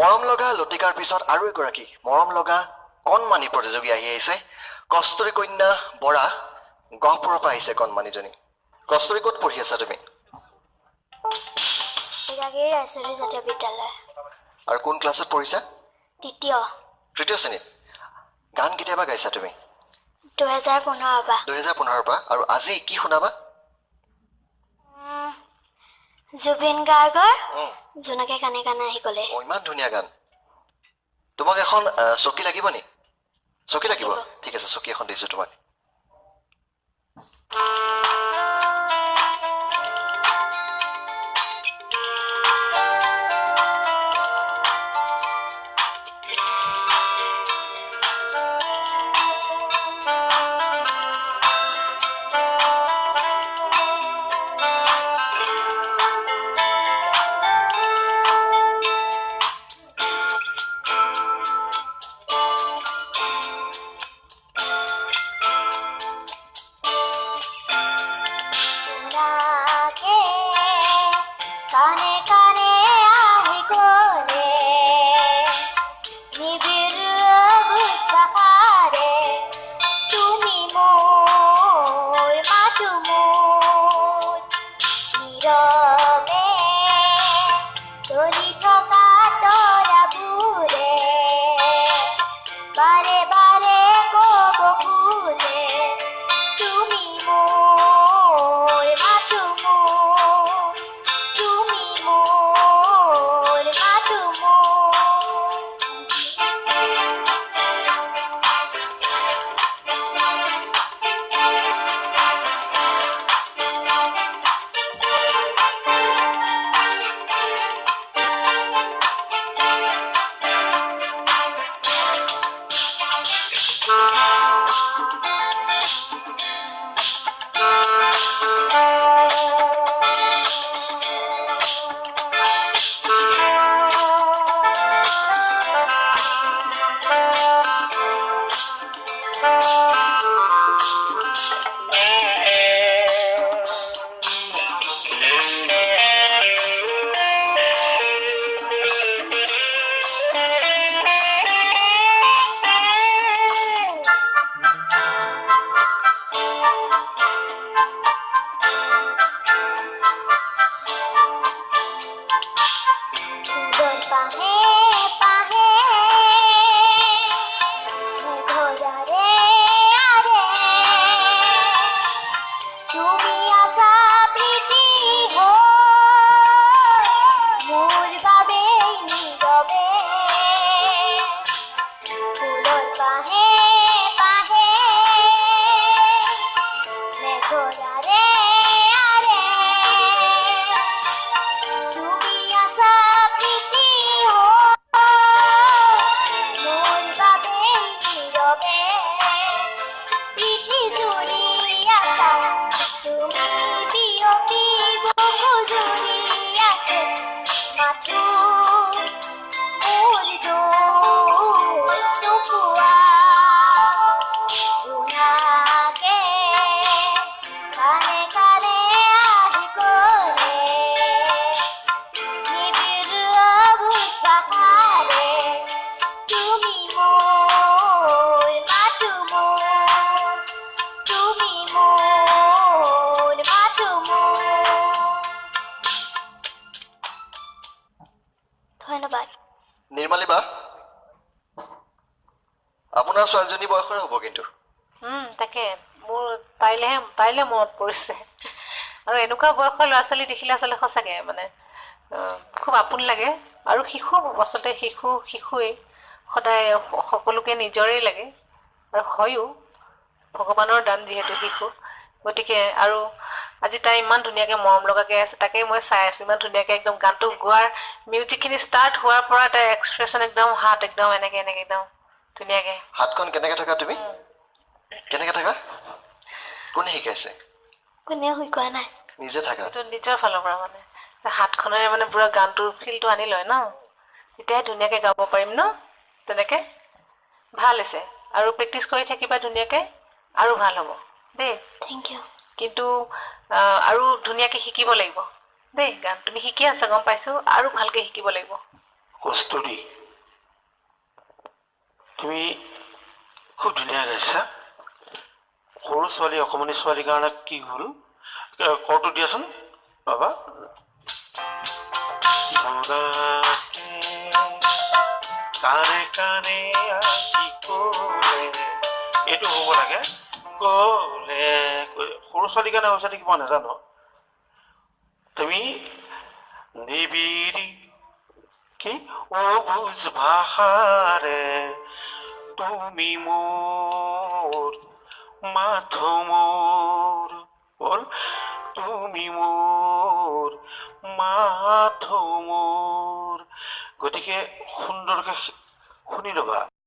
মৰম লগা লতিকাৰ পিছত আৰু এগৰাকী মৰম লগা কণমানি প্ৰতিযোগী আহি আহিছে কস্তুৰী কন্যা বৰা গহপুৰৰ পৰা আহিছে কণমানিজনী কস্তুৰী ক'ত পঢ়ি আছা তুমি বিৰাগীৰ ৰাজচৌধুৰী জাতীয় বিদ্যালয় আৰু কোন ক্লাছত পঢ়িছা তৃতীয় শ্ৰেণীত গান কেতিয়াবা গাইছা তুমি 2015 পৰা আৰু আজি কি শুনাবা জুবিন গাৰ্গৰ জোনকে কানে কানে আহি গ'লে ইমান ধুনীয়া গান তোমাক এখন চকী লাগিব নি চকী লাগিব ঠিক আছে চকী এখন দিছো তোমাক কানে কানে আহি গ'লে নিবিড় বুজাহাৰে তুমি মোৰ মাতো মোৰ নীৰৱে চলি থকা তৰাবোৰে বাৰে বাৰে ক'ব খোজে তুমি মোৰ মাতো মোৰ তুমি মোৰ মাতো ধন্যবাদ নিৰ্মালী বা আপোনাৰ ছোৱালীজনী বয়সৰ হ'ব কিন্তু তাকে মোৰ তাইলে মনত পৰিছে আৰু এনেকুৱা বয়সৰ ল'ৰা ছোৱালী দেখিলে আচলতে সঁচাকে মানে খুব আপোন লাগে আৰু শিশু আচলতে শিশুৱেই সদায় সকলোকে নিজৰেই লাগে আৰু হয়ো ভগৱানৰ দান যিহেতু শিশু গতিকে আৰু আজি তাই ইমান ধুনীয়াকৈ মৰম লগাকৈ আছে তাকে মই চাই আছোঁ ইমান ধুনীয়াকৈ একদম গানটো গোৱাৰ মিউজিকখিনি ষ্টাৰ্ট হোৱাৰ পৰা তাইৰ এক্সপ্ৰেশ্যন একদম হাত একদম এনেকৈ একদম ধুনীয়াকৈ হাতখন কেনেকৈ থাকা তুমি কেনেকৈ থাকা কোনে শিকাইছে কোনেও শিকোৱা নাই নিজে থাকা এইটো নিজৰ ফালৰ পৰা মানে হাতখনেৰে মানে পুৰা গানটোৰ ফিলটো আনি লয় ন তেতিয়াই ধুনীয়াকৈ গাব পাৰিম ন তেনেকৈ ভাল হৈছে আৰু প্ৰেক্টিছ কৰি থাকিবা ধুনীয়াকৈ আৰু ভাল হ'ব দেই থেংক ইউ কিন্তু আৰু ধুনীয়াকৈ শিকিব লাগিব দেই গান তুমি শিকি আছা গম পাইছোঁ আৰু ভালকৈ শিকিব লাগিব কস্তুৰী তুমি খুব ধুনীয়া গাইছা সৰু ছোৱালী অকণমানি ছোৱালীৰ কাৰণে কি হ'ল কৰটো দিয়াচোন বাবা কাণে কাণে আহি ক'লে এইটো হ'ব লাগে ক'লে সৰু ছোৱালীৰ কাৰণে হৈছে নেকি মই নাজানো তুমি নিবিৰি কি অবুজ ভাষাৰে তুমি মোৰ মাথোমৰ বল তুমি মোৰ মাথোমৰ গতিকে সুন্দৰকৈ শুনি ল'বা